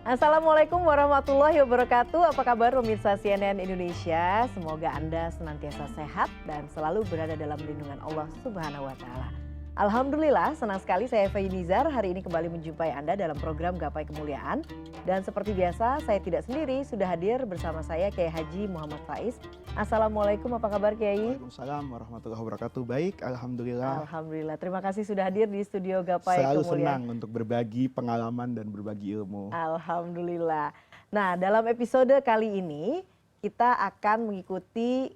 Assalamualaikum warahmatullahi wabarakatuh. Apa kabar pemirsa CNN Indonesia? Semoga Anda senantiasa sehat dan selalu berada dalam lindungan Allah Subhanahu wa taala. Alhamdulillah, senang sekali saya Eva Yunizar hari ini kembali menjumpai Anda dalam program Gapai Kemuliaan. Dan seperti biasa, saya tidak sendiri, sudah hadir bersama saya Kiai Haji Muhammad Faiz. Assalamualaikum, apa kabar Kiai? Waalaikumsalam warahmatullahi wabarakatuh. Baik, alhamdulillah. Alhamdulillah, terima kasih sudah hadir di studio Gapai Selalu Kemuliaan. senang untuk berbagi pengalaman dan berbagi ilmu. Alhamdulillah. Nah, dalam episode kali ini kita akan mengikuti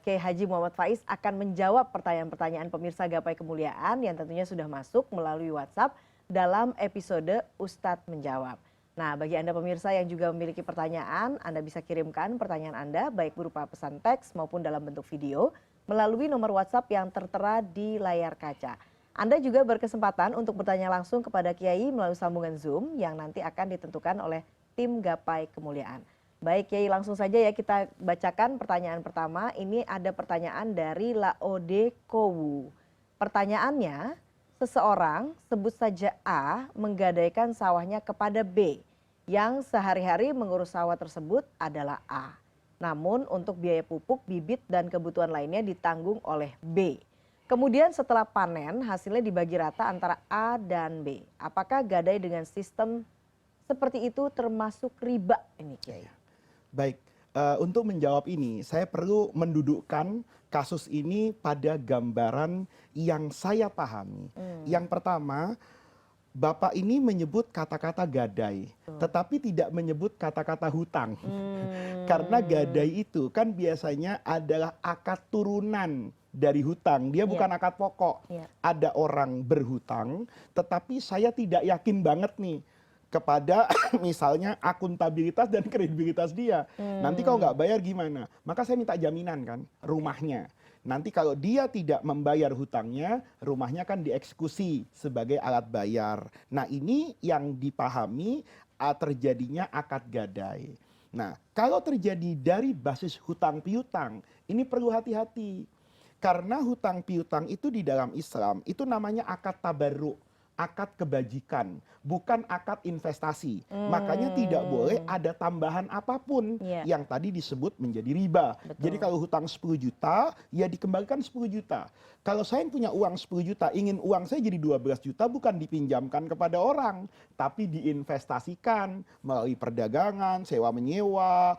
Kiai Haji Muhammad Faiz akan menjawab pertanyaan-pertanyaan pemirsa Gapai Kemuliaan yang tentunya sudah masuk melalui WhatsApp dalam episode Ustadz Menjawab. Nah, bagi Anda pemirsa yang juga memiliki pertanyaan, Anda bisa kirimkan pertanyaan Anda baik berupa pesan teks maupun dalam bentuk video melalui nomor WhatsApp yang tertera di layar kaca. Anda juga berkesempatan untuk bertanya langsung kepada Kiai melalui sambungan Zoom yang nanti akan ditentukan oleh tim Gapai Kemuliaan. Baik Kiai, langsung saja ya kita bacakan pertanyaan pertama. Ini ada pertanyaan dari Laode Kowu. Pertanyaannya, seseorang sebut saja A menggadaikan sawahnya kepada B yang sehari-hari mengurus sawah tersebut adalah A. Namun untuk biaya pupuk, bibit dan kebutuhan lainnya ditanggung oleh B. Kemudian setelah panen hasilnya dibagi rata antara A dan B. Apakah gadai dengan sistem seperti itu termasuk riba ini Kiai? Baik, untuk menjawab ini saya perlu mendudukkan kasus ini pada gambaran yang saya pahami. Yang pertama, Bapak ini menyebut kata-kata gadai, tetapi tidak menyebut kata-kata hutang. Karena gadai itu kan biasanya adalah akad turunan dari hutang, dia bukan akad pokok. Ada orang berhutang, tetapi saya tidak yakin banget nih kepada misalnya akuntabilitas dan kredibilitas dia. Nanti kalau nggak bayar gimana? Maka saya minta jaminan kan, rumahnya. Nanti kalau dia tidak membayar hutangnya, rumahnya kan dieksekusi sebagai alat bayar. Nah ini yang dipahami terjadinya akad gadai. Nah kalau terjadi dari basis hutang piutang, ini perlu hati-hati. Karena hutang piutang itu di dalam Islam, itu namanya akad tabarruk. Akad kebajikan, bukan akad investasi. Makanya tidak boleh ada tambahan apapun yang tadi disebut menjadi riba. Betul. Jadi kalau hutang 10 juta, ya dikembalikan 10 juta. Kalau saya punya uang 10 juta, ingin uang saya jadi 12 juta, bukan dipinjamkan kepada orang, tapi diinvestasikan melalui perdagangan, sewa menyewa,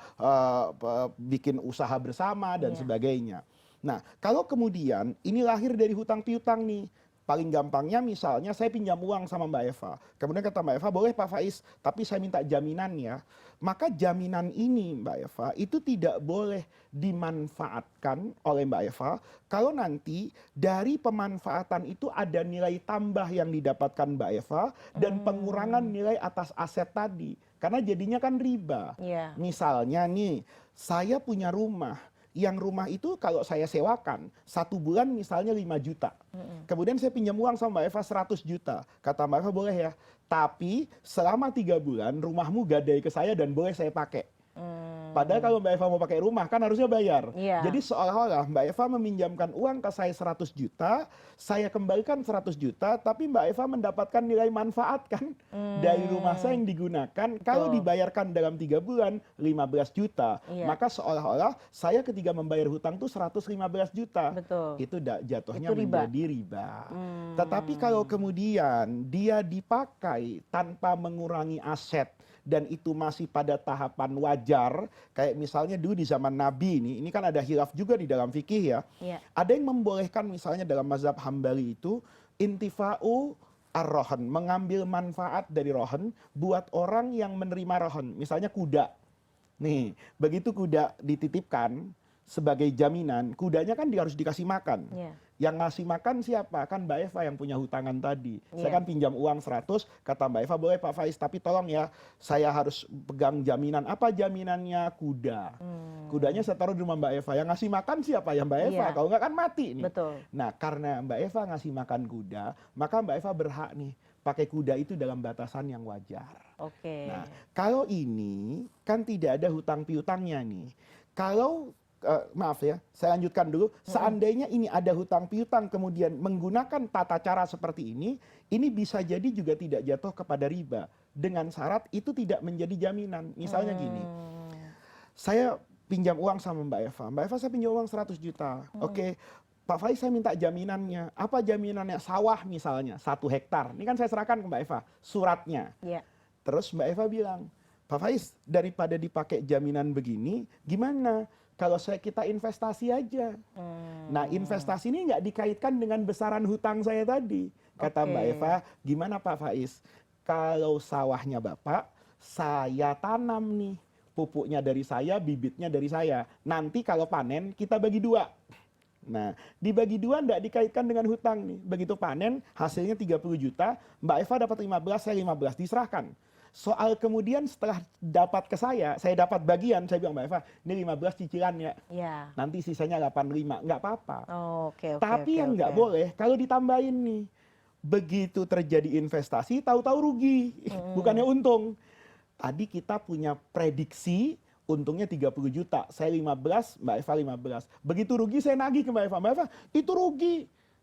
bikin usaha bersama dan sebagainya. Nah, kalau kemudian ini lahir dari hutang piutang nih, paling gampangnya misalnya saya pinjam uang sama Mbak Eva. Kemudian kata Mbak Eva, boleh Pak Faiz, tapi saya minta jaminan ya. Maka jaminan ini Mbak Eva itu tidak boleh dimanfaatkan oleh Mbak Eva kalau nanti dari pemanfaatan itu ada nilai tambah yang didapatkan Mbak Eva dan pengurangan nilai atas aset tadi. Karena jadinya kan riba. Misalnya nih, saya punya rumah. Yang rumah itu kalau saya sewakan, 1 bulan misalnya 5 juta. Kemudian saya pinjam uang sama Mbak Eva 100 juta. Kata Mbak Eva boleh ya, tapi selama 3 bulan rumahmu gadai ke saya dan boleh saya pakai. Padahal kalau Mbak Eva mau pakai rumah kan harusnya bayar. Jadi seolah-olah Mbak Eva meminjamkan uang ke saya 100 juta, saya kembalikan 100 juta, tapi Mbak Eva mendapatkan nilai manfaat kan dari rumah saya yang digunakan. Kalau dibayarkan dalam 3 bulan 15 juta, maka seolah-olah saya ketika membayar hutang itu 115 juta. Itu jatuhnya itu menjadi riba. Tetapi kalau kemudian dia dipakai tanpa mengurangi aset, dan itu masih pada tahapan wajar, kayak misalnya dulu di zaman Nabi ini kan ada khilaf juga di dalam fikih ya. Ada yang membolehkan misalnya dalam mazhab Hambali itu intifa'u ar-rohan, mengambil manfaat dari rohan buat orang yang menerima rohan, misalnya kuda. Nih, begitu kuda dititipkan sebagai jaminan, kudanya kan harus dikasih makan. Yang ngasih makan siapa? Kan Mbak Eva yang punya hutangan tadi. Saya kan pinjam uang 100, kata Mbak Eva, boleh Pak Faiz, tapi tolong ya, saya harus pegang jaminan. Apa jaminannya? Kuda. Kudanya saya taruh di rumah Mbak Eva. Yang ngasih makan siapa? Ya Mbak Eva. Kalau enggak kan mati nih. Nah, karena Mbak Eva ngasih makan kuda, maka Mbak Eva berhak nih pakai kuda itu dalam batasan yang wajar. Nah, kalau ini kan tidak ada hutang piutangnya nih. Kalau maaf ya, saya lanjutkan dulu. Seandainya ini ada hutang piutang kemudian menggunakan tata cara seperti ini bisa jadi juga tidak jatuh kepada riba. dengan syarat itu tidak menjadi jaminan. Misalnya gini, saya pinjam uang sama Mbak Eva. Mbak Eva, saya pinjam uang 100 juta. Oke, Pak Faiz saya minta jaminannya. Apa jaminannya? Sawah misalnya, 1 hektar. Ini kan saya serahkan ke Mbak Eva, suratnya. Iya. Terus Mbak Eva bilang, Pak Faiz, daripada dipakai jaminan begini, gimana kalau kita investasi aja? Nah, investasi ini nggak dikaitkan dengan besaran hutang saya tadi. Kata Mbak Eva, gimana Pak Faiz? Kalau sawahnya Bapak, saya tanam nih. Pupuknya dari saya, bibitnya dari saya. Nanti kalau panen, kita bagi 2. Nah, dibagi 2 enggak dikaitkan dengan hutang nih. Begitu panen, hasilnya 30 juta, Mbak Eva dapat 15, saya 15, diserahkan. Soal kemudian setelah dapat ke saya dapat bagian, saya bilang Mbak Eva, ini 15 cicilannya. Ya. Nanti sisanya 85, enggak apa-apa. Oke. Tapi yang enggak boleh, kalau ditambahin nih, begitu terjadi investasi, tahu-tahu rugi, bukannya untung. Tadi kita punya prediksi, untungnya 30 juta, saya 15, Mbak Eva 15. Begitu rugi saya nagih ke Mbak Eva, itu rugi.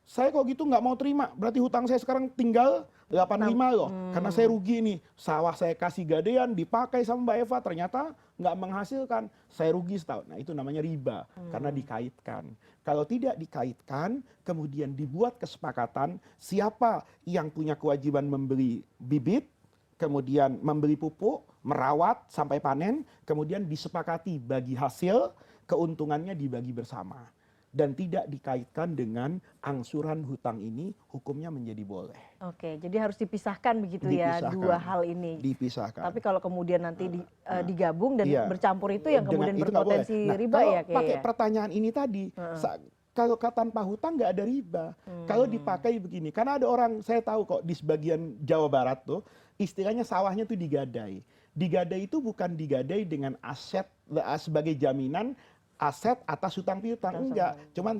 Saya kok gitu nggak mau terima, berarti hutang saya sekarang tinggal 85 loh. Karena saya rugi nih, sawah saya kasih gadean, dipakai sama Mbak Eva, ternyata nggak menghasilkan, saya rugi setahun. Nah itu namanya riba, karena dikaitkan. Kalau tidak dikaitkan, kemudian dibuat kesepakatan, siapa yang punya kewajiban membeli bibit, kemudian membeli pupuk, merawat sampai panen, kemudian disepakati bagi hasil, keuntungannya dibagi bersama. Dan tidak dikaitkan dengan angsuran hutang ini, hukumnya menjadi boleh. Oke, jadi harus dipisahkan begitu ya, dua hal ini. Dipisahkan. Tapi kalau kemudian nanti digabung dan bercampur itu yang kemudian itu berpotensi riba ya kayaknya. Pakai pertanyaan ini tadi, kalau tanpa hutang nggak ada riba. Kalau dipakai begini, karena ada orang, saya tahu kok di sebagian Jawa Barat tuh, istilahnya sawahnya tuh digadai. Digadai itu bukan digadai dengan aset sebagai jaminan aset atas hutang piutang, enggak. Cuman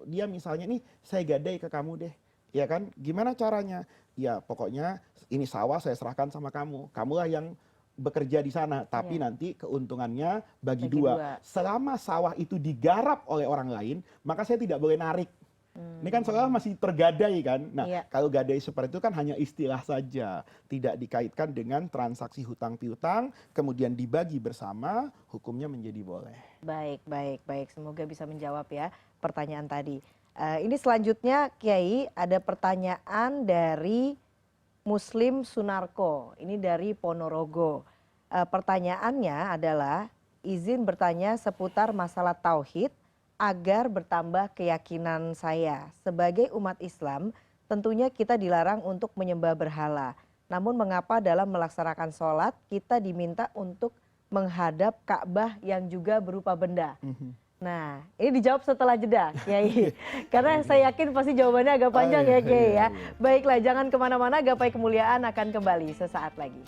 dia misalnya nih, saya gadai ke kamu deh. Ya kan? Gimana caranya? Ya pokoknya ini sawah saya serahkan sama kamu. Kamulah yang bekerja di sana, tapi nanti keuntungannya bagi 2. Selama sawah itu digarap oleh orang lain, maka saya tidak boleh narik. Ini kan seolah masih tergadai kan. Nah, kalau gadai seperti itu kan hanya istilah saja, tidak dikaitkan dengan transaksi hutang piutang, kemudian dibagi bersama, hukumnya menjadi boleh. Baik. Semoga bisa menjawab ya pertanyaan tadi. Ini selanjutnya Kiai, ada pertanyaan dari Muslim Sunarko. Ini dari Ponorogo. Pertanyaannya adalah izin bertanya seputar masalah tauhid agar bertambah keyakinan saya. Sebagai umat Islam, tentunya kita dilarang untuk menyembah berhala. Namun mengapa dalam melaksanakan sholat kita diminta untuk menghadap Ka'bah yang juga berupa benda? Nah, ini dijawab setelah jeda, Kiai. Karena saya yakin pasti jawabannya agak panjang ya, Kiai ya. Baiklah, jangan kemana-mana, Gapai Kemuliaan akan kembali sesaat lagi.